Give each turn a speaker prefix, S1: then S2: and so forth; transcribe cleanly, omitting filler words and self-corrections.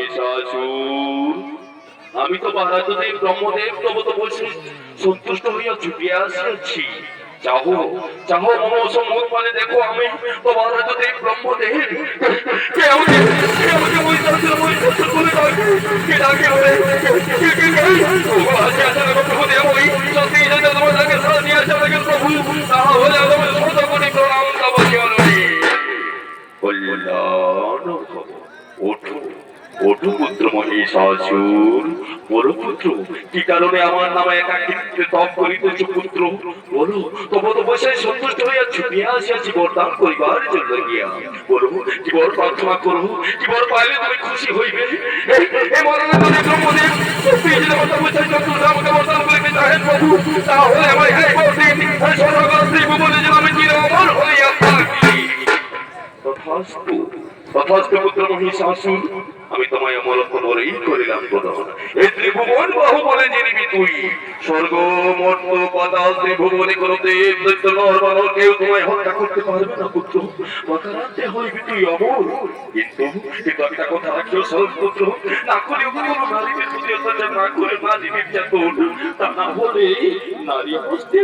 S1: মহিষাসুর, আমি তো মহারাজদেব ব্রহ্মদেব তব তো বসে সন্তুষ্ট হইয়া ছুটিয়া আসিয়াছি। চাহো চাহো মম সম্মুখ মানে দেখো আমি তো মহারাজদেব ব্রহ্মদেব কে আমাকে মহিষাসুর বলে ডাকে, কে ডাকে বলে ও আজকে আচার ব্রহ্মদেব ওই সত্যি যেন তোমার তাকে সারা দিয়ে আসা লাগে প্রভু, তাহা হলে আমার শত কোটি প্রণাম তব চরণে। কল্যাণ ওঠো ওঠো পুত্র মহিষাসুর, বলো পুত্র কি কারণে আমার নামে একাকিত্বে তপ করিতেছ পুত্র, বলো তবু তো বসে সন্তুষ্ট হইয়া ছুটিয়া আসিয়াছি বরদান করিবার জন্য গিয়া, বলো কি বড় প্রার্থনা করো, কি বড় পাইলে তুমি খুশি হইবে। এই মরণের ব্রহ্মদেব সত্যি যদি কথা বলছেন চতুর্থ আমাকে বরদান করিতে চাহেন প্রভু, তাহলে আমার এই বরদিন সর্বগ্রস্ত্রী ভুবনে যেন আমি চির অমর হইয়া থাকি। তথাস্তু তথাস্তু পুত্র মহিষাসুর, আমি তোমায় অমরত্ব বলেই করিলাম প্রদান। এই ত্রিভুবন বাহুবলে জিনিবি তুই, স্বর্গ মর্ত পাতাল ত্রিভুবনে কোন দেব দৈত্য নর বানর কেউ তোমায় হত্যা করতে পারবে না পুত্র, অকারান্তে হইবি তুই অমর। কিন্তু কিন্তু একটা কথা রাখিও সহজ পুত্র, না করে কোনো নারীদের প্রতি অত্যাচার না করে নারী নির্যাতন, তা না হলে নারী হস্তে